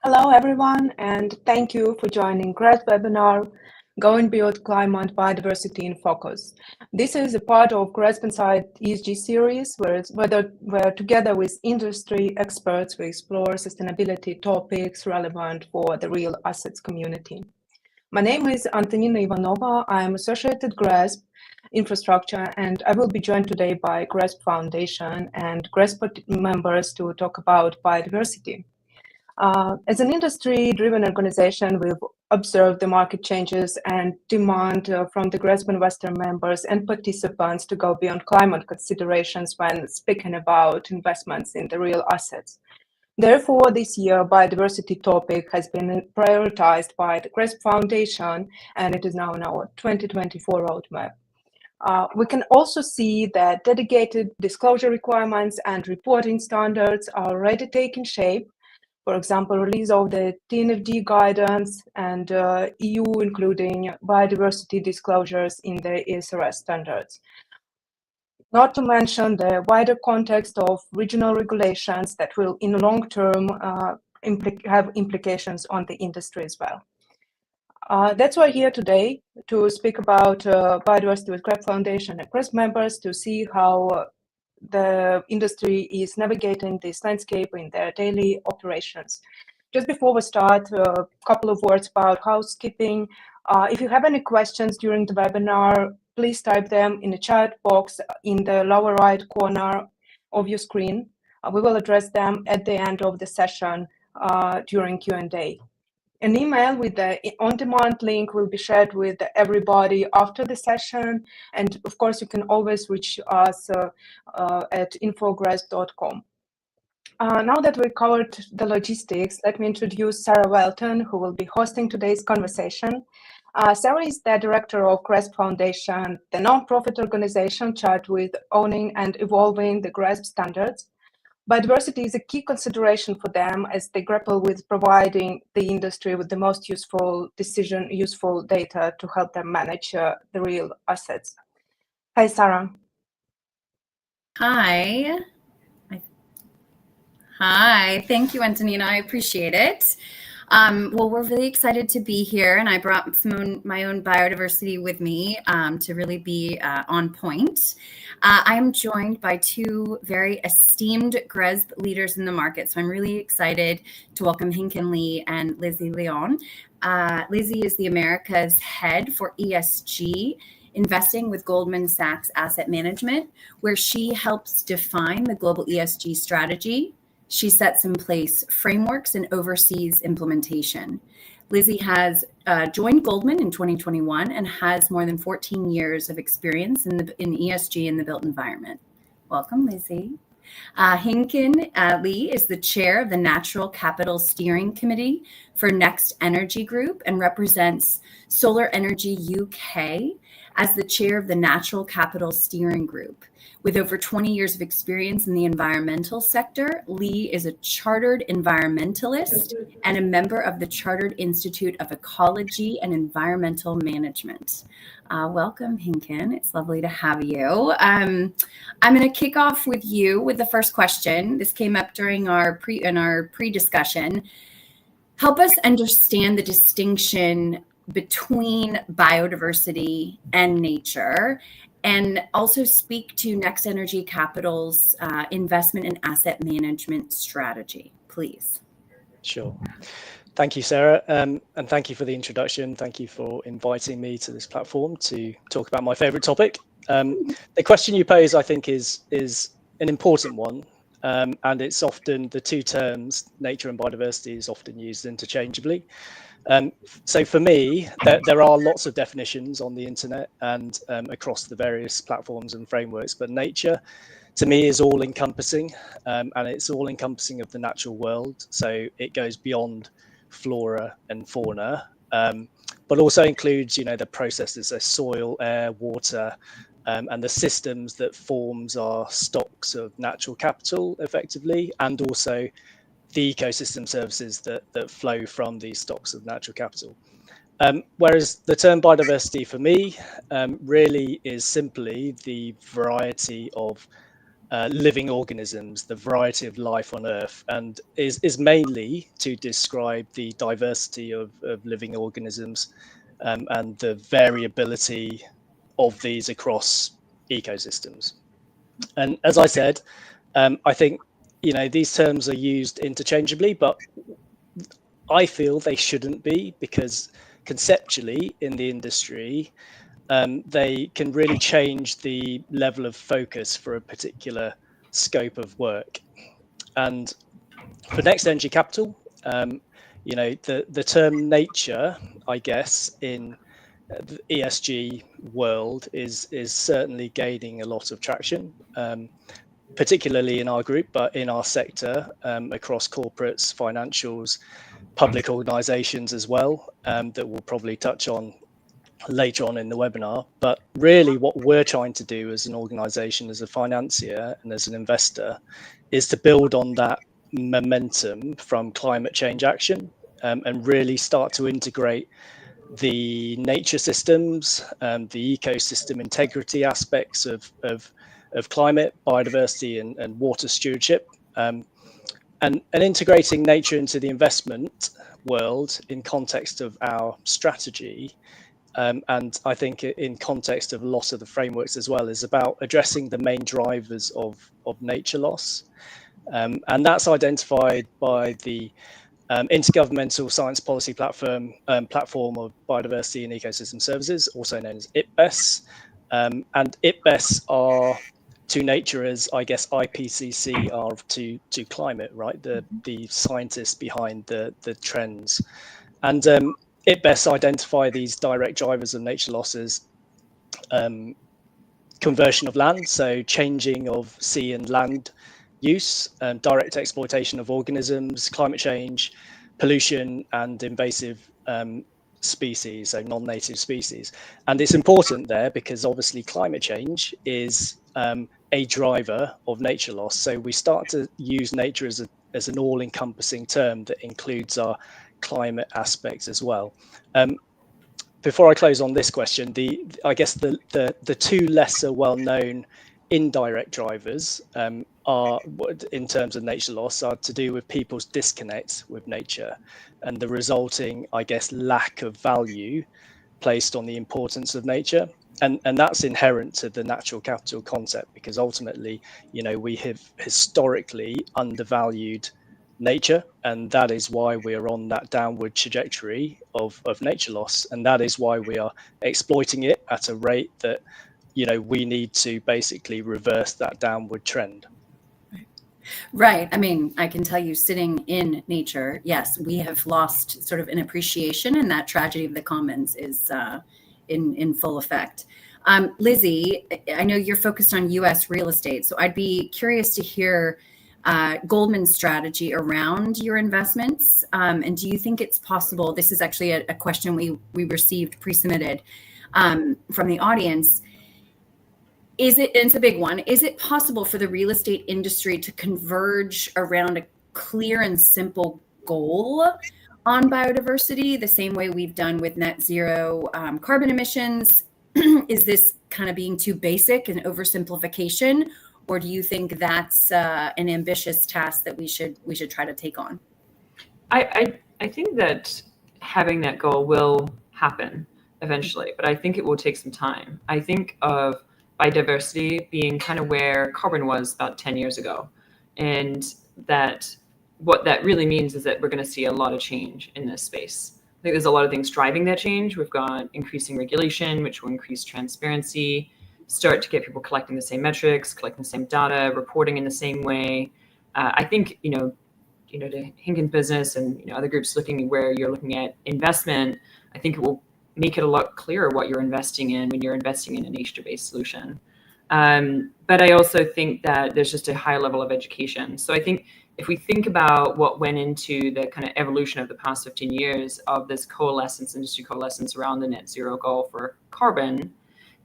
Hello, everyone, and thank you for joining GRESB webinar, Going Beyond Climate Biodiversity in Focus. This is a part of GRESB Inside ESG series, where together with industry experts, we explore sustainability topics relevant for the real assets community. My name is Antonina Ivanova. I'm Associate at GRESB Infrastructure, and I will be joined today by GRESB Foundation and GRESB members to talk about biodiversity. As an industry-driven organization, we've observed the market changes and demand from the GRESB investor members and participants to go beyond climate considerations when speaking about investments in the real assets. Therefore, this year, biodiversity topic has been prioritized by the GRESB Foundation, and it is now in our 2024 roadmap. We can also see that dedicated disclosure requirements and reporting standards are already taking shape. For example, release of the TNFD guidance and EU including biodiversity disclosures in the ESRS standards. Not to mention the wider context of regional regulations that will in the long term have implications on the industry as well. That's why we're here today to speak about biodiversity with GRESB Foundation and GRESB members to see how the industry is navigating this landscape in their daily operations. Just before we start, a couple of words about housekeeping. If you have any questions during the webinar, please type them in the chat box in the lower right corner of your screen. We will address them at the end of the session during Q&A. An email with the on-demand link will be shared with everybody after the session. And of course, you can always reach us at info@gresb.com. Now that we covered the logistics, let me introduce Sarah Welton, who will be hosting today's conversation. Sarah is the director of GRESB Foundation, the nonprofit organization charged with owning and evolving the GRESB standards. Biodiversity is a key consideration for them as they grapple with providing the industry with the most useful data to help them manage the real assets. Hi, Sarah. Hi. Hi, thank you, Antonina. I appreciate it. Well, we're really excited to be here, and I brought my own biodiversity with me to really be on point. I am joined by two very esteemed GRESB leaders in the market, so I'm really excited to welcome Hinken Lee and Lizzie Leon. Lizzie is the America's head for ESG investing with Goldman Sachs Asset Management, where she helps define the global ESG strategy. She sets in place frameworks and oversees implementation. Lizzie has joined Goldman in 2021 and has more than 14 years of experience in ESG in the built environment. Welcome, Lizzie. Hinken Lee is the chair of the Natural Capital Steering Committee for Next Energy Group and represents Solar Energy UK as the chair of the Natural Capital Steering Group. With over 20 years of experience in the environmental sector, Lee is a chartered environmentalist and a member of the Chartered Institute of Ecology and Environmental Management. Welcome, Hinken. It's lovely to have you. I'm going to kick off with you with the first question. This came up during our pre-discussion. Help us understand the distinction between biodiversity and nature, and also speak to Next Energy Capital's investment and asset management strategy, please. Sure. Thank you, Sarah, and thank you for the introduction. Thank you for inviting me to this platform to talk about my favorite topic. The question you pose, I think, is an important one, and it's often the two terms, nature and biodiversity, is often used interchangeably. So for me, there are lots of definitions on the internet and across the various platforms and frameworks, but nature to me is all encompassing, and it's all encompassing of the natural world. So it goes beyond flora and fauna, but also includes, the processes of soil, air, water, and the systems that forms our stocks of natural capital effectively, and also the ecosystem services that flow from these stocks of natural capital. Whereas the term biodiversity for me really is simply the variety of living organisms, the variety of life on Earth, and is mainly to describe the diversity of living organisms and the variability of these across ecosystems. And as I said, I think these terms are used interchangeably, but I feel they shouldn't be, because conceptually in the industry, they can really change the level of focus for a particular scope of work. And for Next Energy Capital, the term nature, I guess, in the ESG world is certainly gaining a lot of traction, particularly in our group, but in our sector, across corporates, financials, public organizations as well, that we'll probably touch on later on in the webinar. But really what we're trying to do as an organization, as a financier and as an investor, is to build on that momentum from climate change action, and really start to integrate the nature systems, the ecosystem integrity aspects of climate, biodiversity and water stewardship, and integrating nature into the investment world in context of our strategy. And I think in context of a lot of the frameworks as well, is about addressing the main drivers of nature loss. And that's identified by the Intergovernmental Science Policy Platform of Biodiversity and Ecosystem Services, also known as IPBES. And IPBES are to nature as, I guess, IPCC are to climate, right? The scientists behind the trends. And IPBES identify these direct drivers of nature losses: conversion of land, so changing of sea and land use, direct exploitation of organisms, climate change, pollution, and invasive species, so non-native species. And it's important there because obviously climate change is a driver of nature loss. So we start to use nature as an all-encompassing term that includes our climate aspects as well. Before I close on this question, I guess the two lesser well-known indirect drivers are, in terms of nature loss, are to do with people's disconnect with nature and the resulting, I guess, lack of value placed on the importance of nature. And that's inherent to the natural capital concept, because ultimately, we have historically undervalued nature, and that is why we are on that downward trajectory of nature loss, and that is why we are exploiting it at a rate that we need to basically reverse that downward trend. Right. I mean, I can tell you, sitting in nature, yes, we have lost sort of an appreciation, and that tragedy of the commons is in full effect. Lizzie, I know you're focused on U.S. real estate, so I'd be curious to hear Goldman's strategy around your investments. And do you think it's possible? This is actually a question we received pre-submitted from the audience. And it's a big one. Is it possible for the real estate industry to converge around a clear and simple goal on biodiversity, the same way we've done with net zero carbon emissions? Is this kind of being too basic and oversimplification, or do you think that's an ambitious task that we should try to take on? I think that having that goal will happen eventually, but I think it will take some time. I think of biodiversity being kind of where carbon was about 10 years ago. And that what that really means is that we're going to see a lot of change in this space. I think there's a lot of things driving that change. We've got increasing regulation, which will increase transparency, start to get people collecting the same metrics, collecting the same data, reporting in the same way. I think, to Hinken's business and other groups looking where you're looking at investment, I think it will make it a lot clearer what you're investing in when you're investing in a nature-based solution. But I also think that there's just a high level of education. So I think if we think about what went into the kind of evolution of the past 15 years of this industry coalescence around the net zero goal for carbon,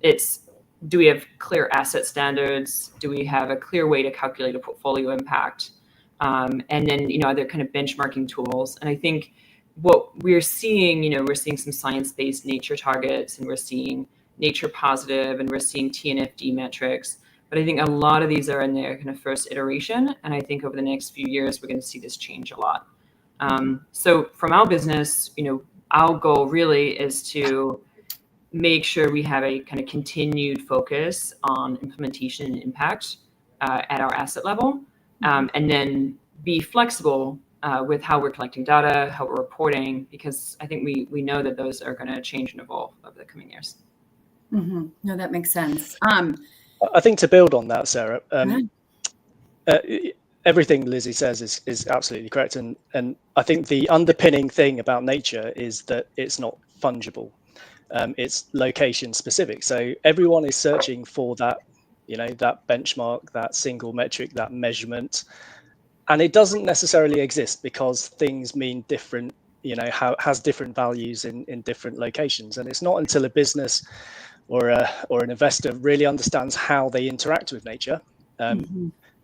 it's, do we have clear asset standards? Do we have a clear way to calculate a portfolio impact? And then, other kind of benchmarking tools. And I think what we're seeing, we're seeing some science-based nature targets, and we're seeing nature positive, and we're seeing TNFD metrics. But I think a lot of these are in their kind of first iteration. And I think over the next few years, we're going to see this change a lot. So from our business, our goal really is to make sure we have a kind of continued focus on implementation and impact at our asset level, and then be flexible with how we're collecting data, how we're reporting, because I think we know that those are going to change and evolve over the coming years. Mm-hmm. No, that makes sense. I think to build on that, Sarah, everything Lizzie says is absolutely correct. And I think the underpinning thing about nature is that it's not fungible. It's location specific. So everyone is searching for that, that benchmark, that single metric, that measurement. And it doesn't necessarily exist because things mean different, has different values in different locations. And it's not until a business or an investor really understands how they interact with nature,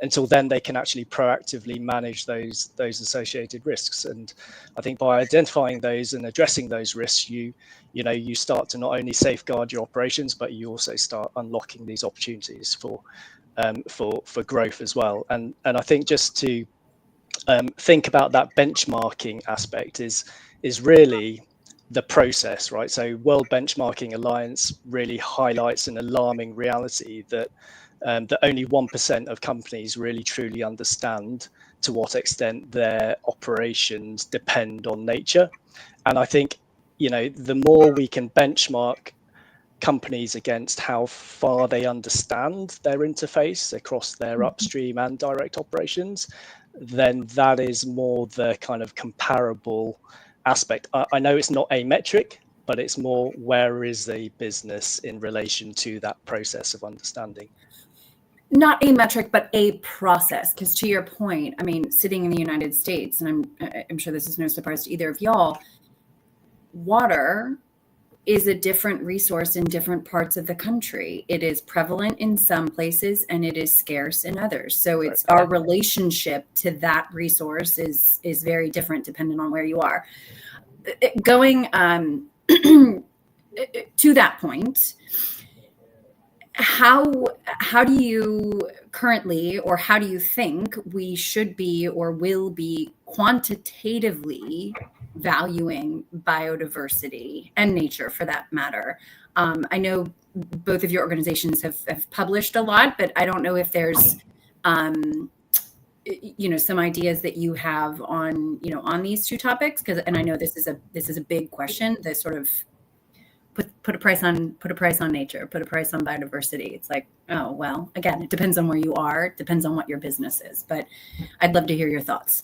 until then they can actually proactively manage those associated risks. And I think by identifying those and addressing those risks, you start to not only safeguard your operations, but you also start unlocking these opportunities for growth as well. And I think just to think about that benchmarking aspect is really the process, right? So World Benchmarking Alliance really highlights an alarming reality that only 1% of companies really truly understand to what extent their operations depend on nature. And I think, the more we can benchmark companies against how far they understand their interface across their upstream and direct operations, then that is more the kind of comparable aspect. I know it's not a metric, but it's more where is the business in relation to that process of understanding. Not a metric, but a process. Because to your point, I mean, sitting in the United States, and I'm sure this is no surprise to either of y'all, water is a different resource in different parts of the country. It is prevalent in some places and it is scarce in others. So it's our relationship to that resource is very different depending on where you are. Going to that point, how do you currently, or how do you think we should be or will be quantitatively valuing biodiversity and nature for that matter? I know both of your organizations have published a lot, but I don't know if there's some ideas that you have on these two topics, and I know this is a big question, the sort of put a price on nature, put a price on biodiversity. It's like, oh, well, again, it depends on where you are, it depends on what your business is, but I'd love to hear your thoughts.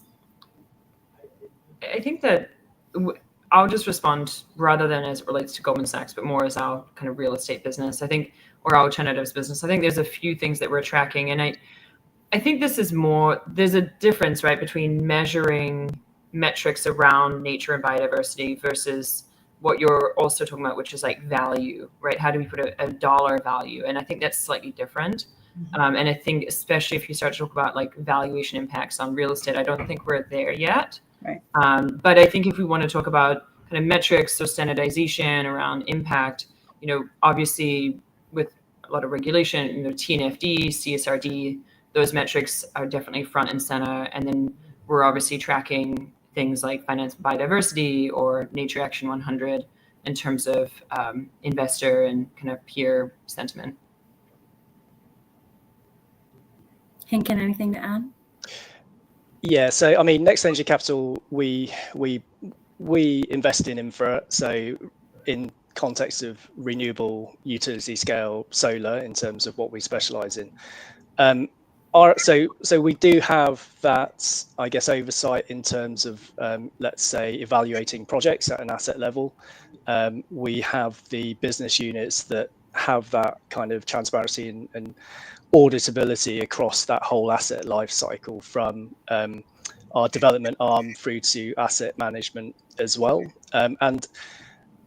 I think that I'll just respond rather than as it relates to Goldman Sachs, but more as our kind of real estate business, I think, or our alternatives business. I think there's a few things that we're tracking. And I think this is more, there's a difference, right, between measuring metrics around nature and biodiversity versus what you're also talking about, which is like value, right? How do we put a dollar value? And I think that's slightly different. And I think especially if you start to talk about like valuation impacts on real estate, I don't think we're there yet. Right. But I think if we want to talk about kind of metrics or standardization around impact, obviously with a lot of regulation, TNFD, CSRD, those metrics are definitely front and center. And then we're obviously tracking things like finance biodiversity or Nature Action 100 in terms of investor and kind of peer sentiment. Hinken, anything to add? Yeah, so I mean, Next Energy Capital, we invest in infra. So in context of renewable utility scale solar, in terms of what we specialize in. So we do have that, I guess, oversight in terms of, let's say, evaluating projects at an asset level. We have the business units that have that kind of transparency and auditability across that whole asset life cycle, from our development arm through to asset management as well. And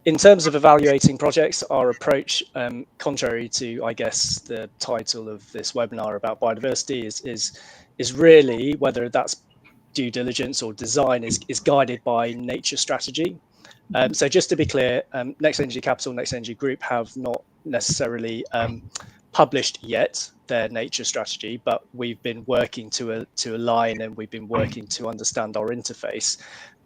in terms of evaluating projects, our approach, contrary to, I guess, the title of this webinar about biodiversity, is really, whether that's due diligence or design, is guided by nature strategy. So just to be clear, Next Energy Capital, Next Energy Group have not necessarily published yet their nature strategy, but we've been working to align, and we've been working to understand our interface.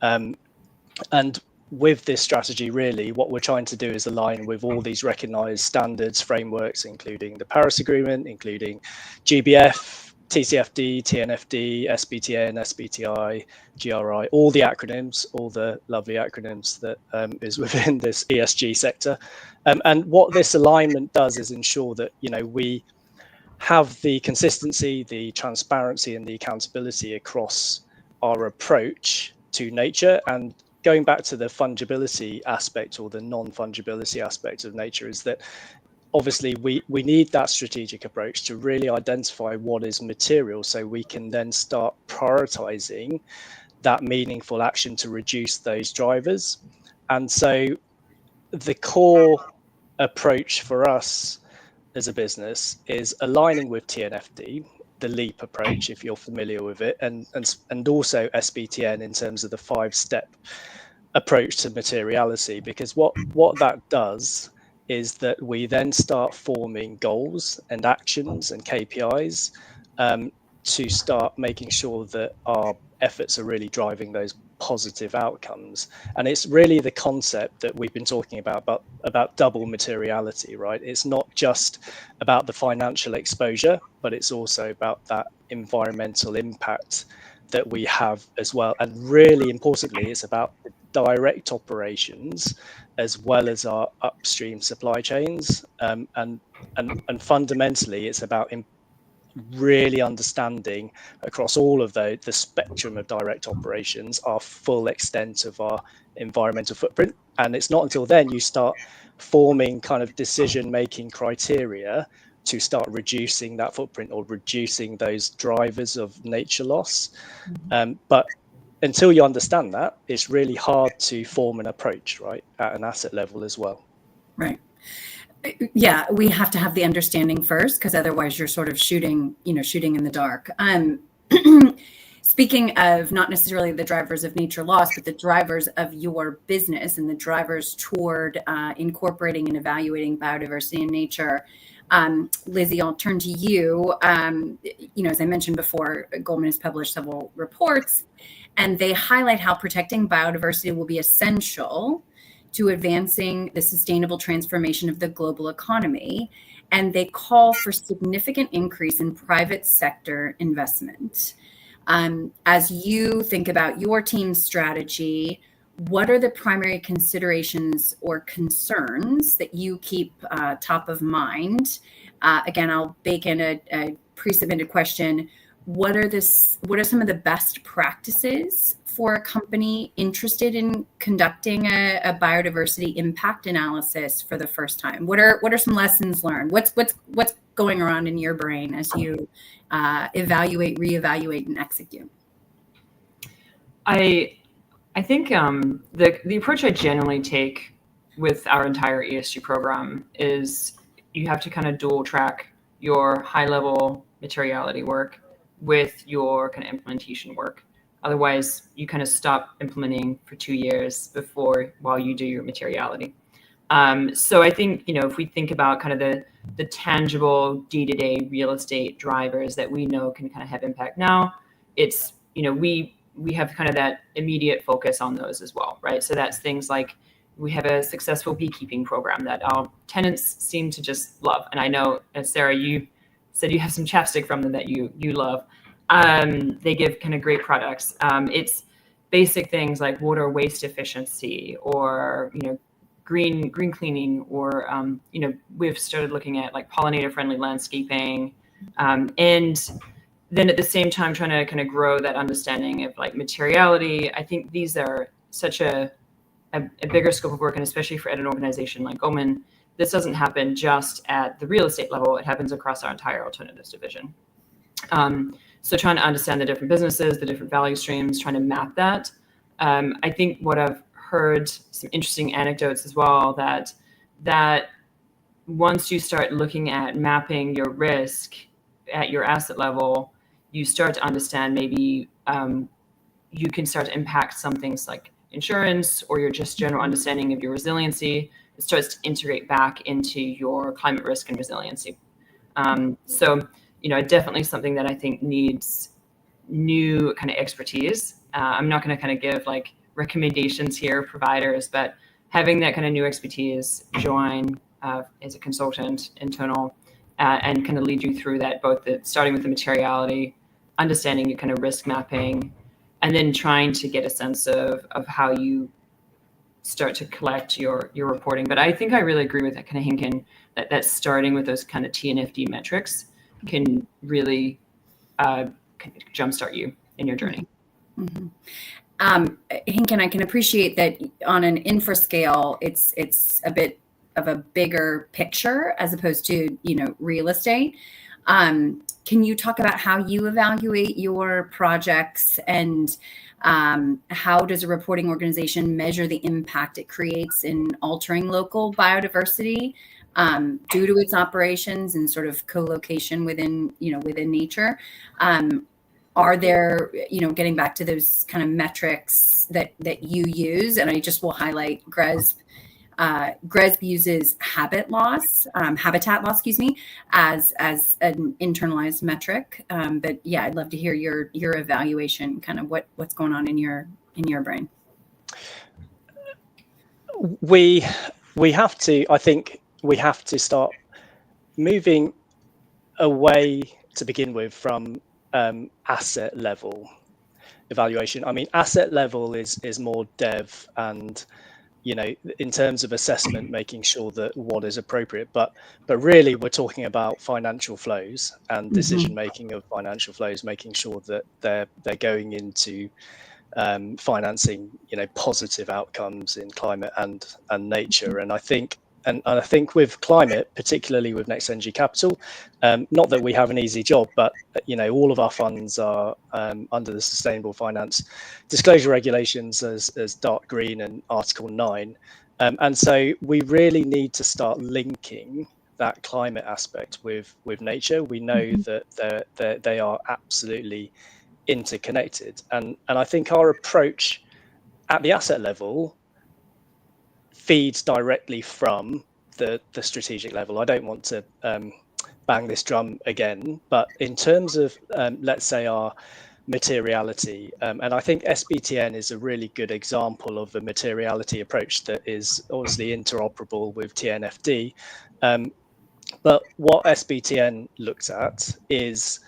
And with this strategy, really, what we're trying to do is align with all these recognized standards, frameworks, including the Paris Agreement, including GBF, TCFD, TNFD, SBTN, SBTI, GRI, all the acronyms, all the lovely acronyms that is within this ESG sector. And what this alignment does is ensure that, we have the consistency, the transparency, and the accountability across our approach to nature. And going back to the fungibility aspect, or the non-fungibility aspect of nature, is that obviously we need that strategic approach to really identify what is material, so we can then start prioritizing that meaningful action to reduce those drivers. And so the core approach for us as a business is aligning with TNFD, the LEAP approach, if you're familiar with it, and also SBTN in terms of the 5-step approach to materiality. Because what that does is that we then start forming goals and actions and KPIs to start making sure that our efforts are really driving those positive outcomes. And it's really the concept that we've been talking about double materiality, right? It's not just about the financial exposure, but it's also about that environmental impact that we have as well. And really importantly, it's about the direct operations as well as our upstream supply chains. And fundamentally, it's about really understanding across all of the spectrum of direct operations our full extent of our environmental footprint. And it's not until then you start forming kind of decision-making criteria to start reducing that footprint or reducing those drivers of nature loss. But until you understand that, it's really hard to form an approach, right, at an asset level as well. Right. Yeah, we have to have the understanding first, because otherwise you're sort of shooting in the dark. Speaking of not necessarily the drivers of nature loss, but the drivers of your business and the drivers toward incorporating and evaluating biodiversity in nature, Lizzie, I'll turn to you. As I mentioned before, Goldman has published several reports, and they highlight how protecting biodiversity will be essential to advancing the sustainable transformation of the global economy. And they call for significant increase in private sector investment. As you think about your team's strategy, what are the primary considerations or concerns that you keep top of mind? Again, I'll bake in a pre-submitted question. What are some of the best practices for a company interested in conducting a biodiversity impact analysis for the first time? What are some lessons learned? What's going around in your brain as you evaluate, reevaluate, and execute? I think the approach I generally take with our entire ESG program is you have to kind of dual track your high level materiality work with your kind of implementation work. Otherwise, you kind of stop implementing for 2 years while you do your materiality. So I think, if we think about kind of the tangible day-to-day real estate drivers that we know can kind of have impact now, it's, we have kind of that immediate focus on those as well, right? So that's things like we have a successful beekeeping program that our tenants seem to just love. And I know, Sarah, you said you have some chapstick from them that you love. They give kind of great products. It's basic things like water waste efficiency, or green cleaning, or we've started looking at like pollinator friendly landscaping, and then at the same time trying to kind of grow that understanding of like materiality. I think these are such a bigger scope of work, and especially for an organization like Goldman, this doesn't happen just at the real estate level. It happens across our entire alternatives division. So trying to understand the different businesses, the different value streams, trying to map that. I think what I've heard, some interesting anecdotes as well, that once you start looking at mapping your risk at your asset level, you start to understand maybe you can start to impact some things like insurance, or your just general understanding of your resiliency. It starts to integrate back into your climate risk and resiliency. So, definitely something that I think needs new kind of expertise. I'm not going to kind of give like recommendations here, providers, but having that kind of new expertise join as a consultant, internal, and kind of lead you through that, both starting with the materiality, understanding your kind of risk mapping, and then trying to get a sense of how you start to collect your reporting. But I think I really agree with that kind of Hinken, that starting with those kind of TNFD metrics can really jumpstart you in your journey. Mm-hmm. Hinken, I can appreciate that on an infra scale, it's a bit of a bigger picture as opposed to, real estate. Can you talk about how you evaluate your projects, and how does a reporting organization measure the impact it creates in altering local biodiversity due to its operations and sort of co-location within nature? Are there, getting back to those kind of metrics that you use, and I just will highlight GRESB. GRESB uses habitat loss, as an internalized metric. But yeah, I'd love to hear your evaluation, kind of what's going on in your brain. We have to, I think we have to start moving away to begin with from asset level evaluation. I mean, asset level is more dev and, in terms of assessment, making sure that what is appropriate, but really we're talking about financial flows and decision making of financial flows, making sure that they're going into financing, positive outcomes in climate and nature. And I think with climate, particularly with Next Energy Capital, not that we have an easy job, but all of our funds are under the Sustainable Finance Disclosure Regulations as dark green and Article 9, and so we really need to start linking that climate aspect with nature. We know that they are absolutely interconnected, and I think our approach at the asset level feeds directly from the strategic level. I don't want to bang this drum again, but in terms of let's say our materiality, and I think SBTN is a really good example of a materiality approach that is obviously interoperable with TNFD, but what SBTN looks at is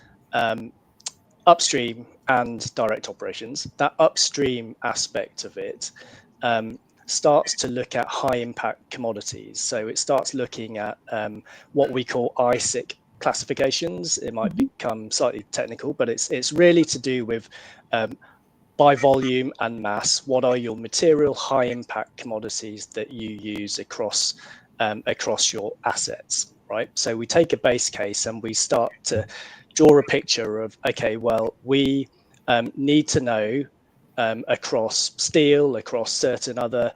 upstream and direct operations. That upstream aspect of it starts to look at high impact commodities. So it starts looking at what we call ISIC classifications. It might become slightly technical, but it's really to do with by volume and mass, what are your material high impact commodities that you use across your assets, right? So we take a base case and we start to draw a picture of, okay, well, we need to know across steel, across certain other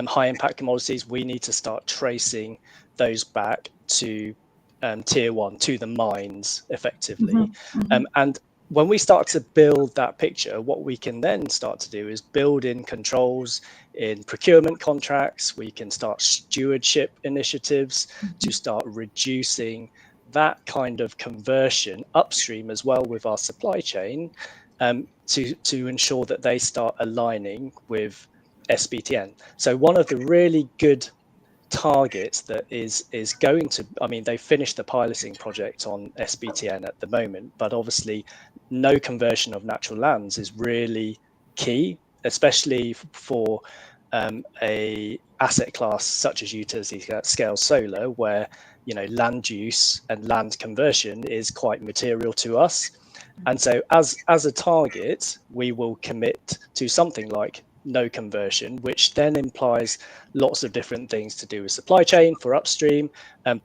high impact commodities, we need to start tracing those back to tier one, to the mines effectively. And when we start to build that picture, what we can then start to do is build in controls in procurement contracts. We can start stewardship initiatives to start reducing that kind of conversion upstream as well with our supply chain, to ensure that they start aligning with SBTN. So one of the really good targets that is going to, I mean, they finished the piloting project on SBTN at the moment, but obviously no conversion of natural lands is really key, especially for a asset class such as utility scale solar, where land use and land conversion is quite material to us. And so as a target, we will commit to something like no conversion, which then implies lots of different things to do with supply chain for upstream.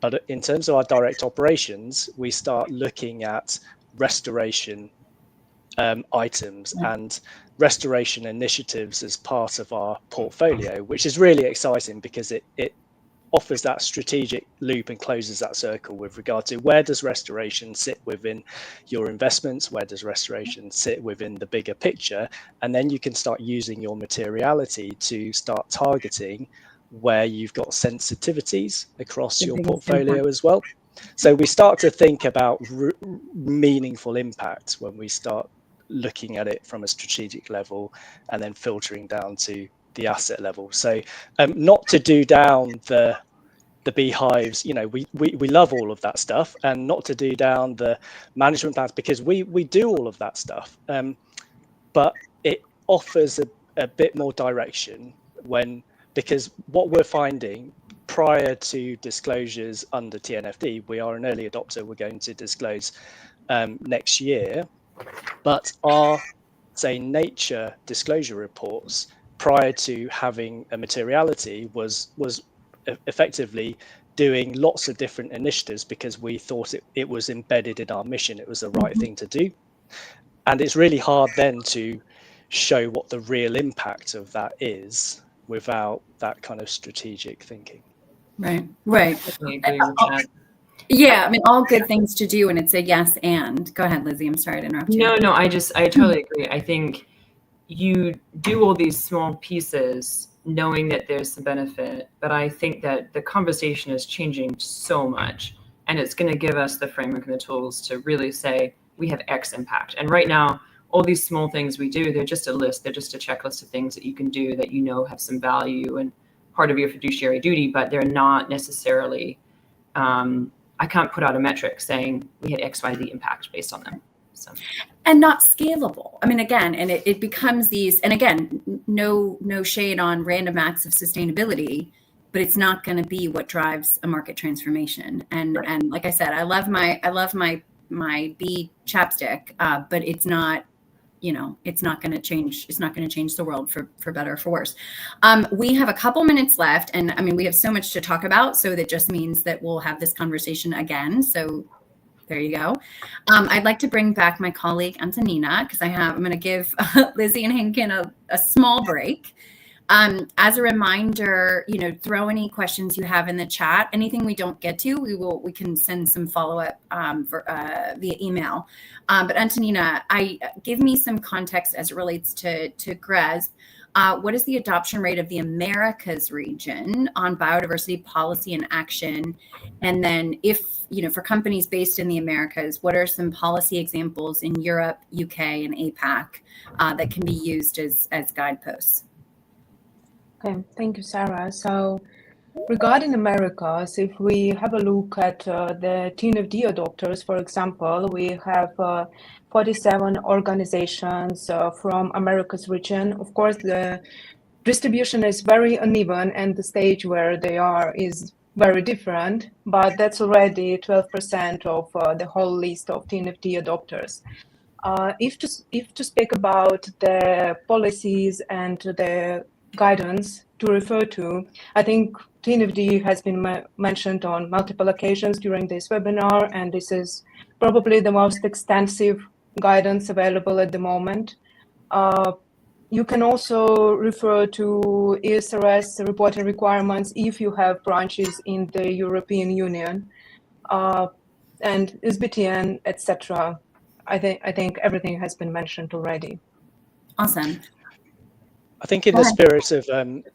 But in terms of our direct operations, we start looking at restoration items and restoration initiatives as part of our portfolio, which is really exciting because it offers that strategic loop and closes that circle with regard to where does restoration sit within your investments, where does restoration sit within the bigger picture, and then you can start using your materiality to start targeting where you've got sensitivities across your portfolio as well. So we start to think about meaningful impact when we start looking at it from a strategic level and then filtering down to the asset level. So not to do down the beehives, we love all of that stuff, and not to do down the management plans, because we do all of that stuff, but it offers a bit more direction because what we're finding prior to disclosures under TNFD, we are an early adopter, we're going to disclose next year, but our, say, nature disclosure reports prior to having a materiality was effectively doing lots of different initiatives because we thought it was embedded in our mission, it was the right thing to do. And it's really hard then to show what the real impact of that is without that kind of strategic thinking. Right. I definitely agree with that. Yeah, I mean, all good things to do, and it's a yes and. Go ahead, Lizzie. I'm sorry to interrupt you. No, I totally agree. I think you do all these small pieces knowing that there's some benefit, but I think that the conversation is changing so much, and it's going to give us the framework and the tools to really say we have X impact. And right now, all these small things we do, they're just a list, they're just a checklist of things that you can do that have some value and part of your fiduciary duty, but they're not necessarily, I can't put out a metric saying we had XYZ impact based on them. So. And not scalable. I mean, again, and it becomes these, and again, no shade on random acts of sustainability, but it's not going to be what drives a market transformation. And right. And like I said, I love my bee chapstick, but it's not, it's not going to change. It's not going to change the world for better or for worse. We have a couple minutes left, and I mean, we have so much to talk about. So that just means that we'll have this conversation again. So there you go. I'd like to bring back my colleague Antonina, because I'm going to give Lizzie and Henkin a small break. As a reminder, throw any questions you have in the chat. Anything we don't get to, we can send some follow-up via email. But Antonina, give me some context as it relates to GRESB. What is the adoption rate of the Americas region on biodiversity policy and action? And then if, for companies based in the Americas, what are some policy examples in Europe, UK, and APAC that can be used as guideposts? Okay, thank you, Sarah. So regarding Americas, if we have a look at the TNFD adopters, for example, we have 47 organizations from Americas region. Of course, the distribution is very uneven and the stage where they are is very different, but that's already 12% of the whole list of TNFD adopters. If to speak about the policies and the guidance to refer to, I think TNFD has been mentioned on multiple occasions during this webinar, and this is probably the most extensive guidance available at the moment. You can also refer to ESRS reporting requirements if you have branches in the European Union, and SBTN, etc. I think everything has been mentioned already. Awesome. I think in the spirit of,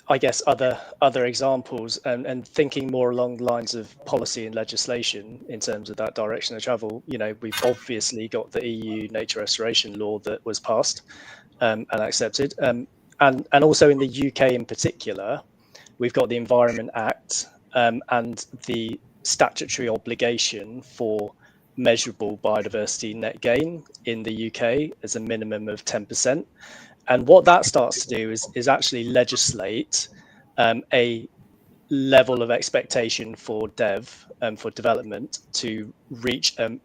I guess, other examples and thinking more along the lines of policy and legislation in terms of that direction of travel, we've obviously got the EU nature restoration law that was passed and accepted. And also in the UK in particular, we've got the Environment Act and the statutory obligation for measurable biodiversity net gain in the UK as a minimum of 10%. And what that starts to do is actually legislate a level of expectation for for development to reach a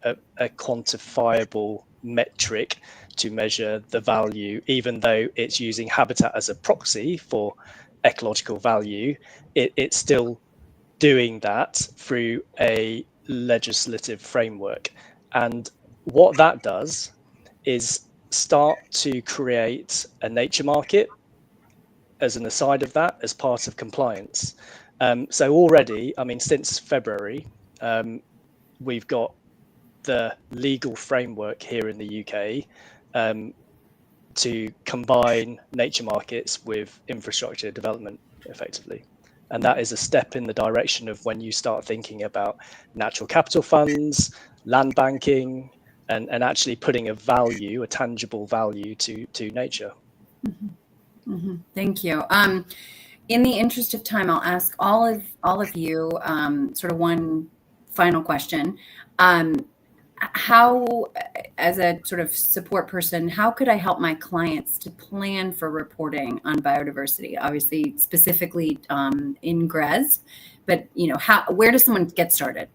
quantifiable metric to measure the value, even though it's using habitat as a proxy for ecological value, it's still doing that through a legislative framework. And what that does is start to create a nature market as an aside of that, as part of compliance. So already, I mean, since February, we've got the legal framework here in the UK to combine nature markets with infrastructure development effectively. And that is a step in the direction of when you start thinking about natural capital funds, land banking, and actually putting a value, a tangible value to nature. Thank you. In the interest of time, I'll ask all of you sort of one final question. How, as a sort of support person, how could I help my clients to plan for reporting on biodiversity? Obviously, specifically in GRESB, but where does someone get started?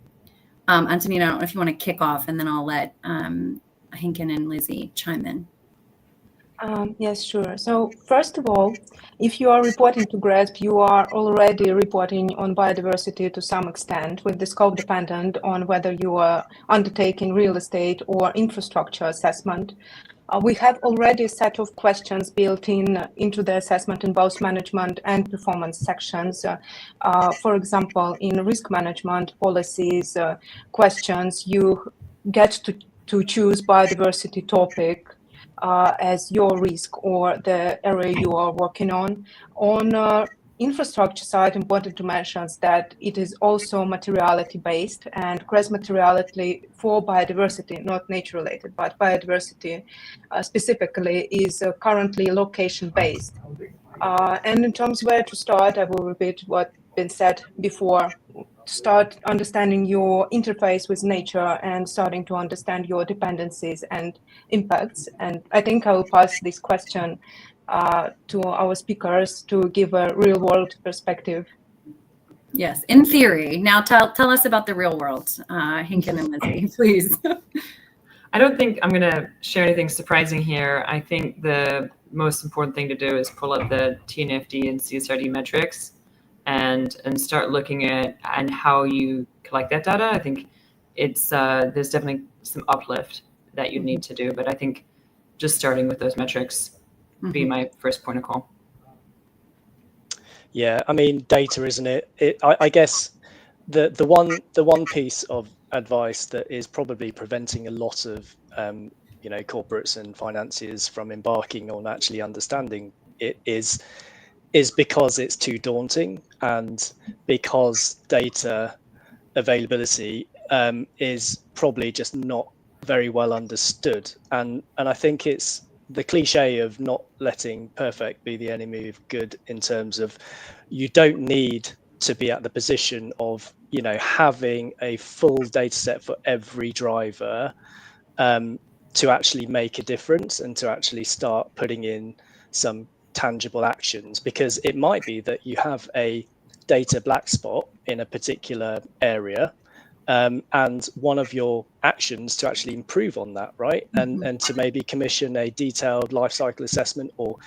Antonina, I don't know if you want to kick off, and then I'll let Henken and Lizzie chime in. Yes, sure. So first of all, if you are reporting to GRESB, you are already reporting on biodiversity to some extent, with the scope dependent on whether you are undertaking real estate or infrastructure assessment. We have already a set of questions built into the assessment in both management and performance sections. For example, in risk management policies questions, you get to choose biodiversity topic as your risk or the area you are working on. On infrastructure side, important to mention that it is also materiality based, and GRESB materiality for biodiversity, not nature related, but biodiversity specifically, is currently location based. And in terms of where to start, I will repeat what been said before. Start understanding your interface with nature and starting to understand your dependencies and impacts. And I think I will pass this question to our speakers to give a real world perspective. Yes, in theory. Now tell us about the real world, Henken and Lizzie, please. I don't think I'm going to share anything surprising here. I think the most important thing to do is pull up the TNFD and CSRD metrics and start looking at and how you collect that data. I think it's there's definitely some uplift that you need to do, but I think just starting with those metrics would be my first point of call. Yeah, I mean, data, isn't it? I guess the one piece of advice that is probably preventing a lot of corporates and financiers from embarking on actually understanding it is because it's too daunting, and because data availability is probably just not very well understood. And I think it's the cliche of not letting perfect be the enemy of good, in terms of you don't need to be at the position of having a full data set for every driver to actually make a difference and to actually start putting in some tangible actions, because it might be that you have a data black spot in a particular area, and one of your actions to actually improve on that, right? And to maybe commission a detailed life cycle assessment or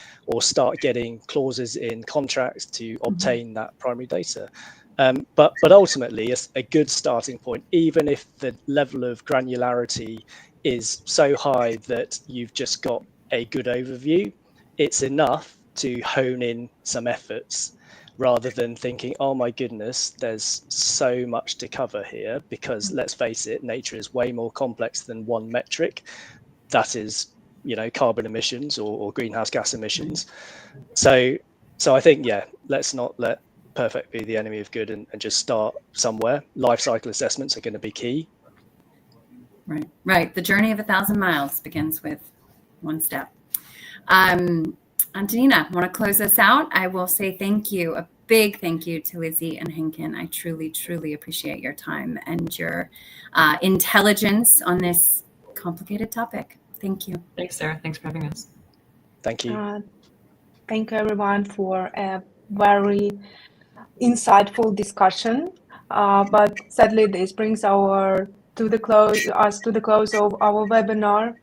start getting clauses in contracts to obtain that primary data. But ultimately, a good starting point, even if the level of granularity is so high that you've just got a good overview, it's enough to hone in some efforts, rather than thinking, oh my goodness, there's so much to cover here, because let's face it, nature is way more complex than one metric. That is, carbon emissions or greenhouse gas emissions. So I think, let's not let perfect be the enemy of good, and just start somewhere. Life cycle assessments are going to be key. Right. The journey of 1,000 miles begins with one step. Antonina, want to close us out? I will say thank you, a big thank you to Lizzie and Henken. I truly, truly appreciate your time and your intelligence on this complicated topic. Thank you. Thanks, Sarah. Thanks for having us. Thank you. Thank you, everyone, for a very insightful discussion. But sadly, this brings us to the close of our webinar.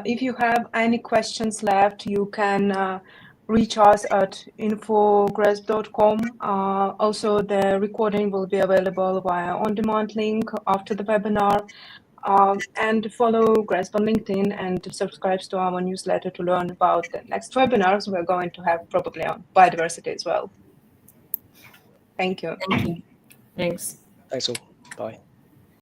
If you have any questions left, you can reach us at info@gresb.com. Also, the recording will be available via on-demand link after the webinar. And follow GRESB on LinkedIn and subscribe to our newsletter to learn about the next webinars we're going to have, probably on biodiversity as well. Thank you. Thank you. Thanks. Thanks all. Bye.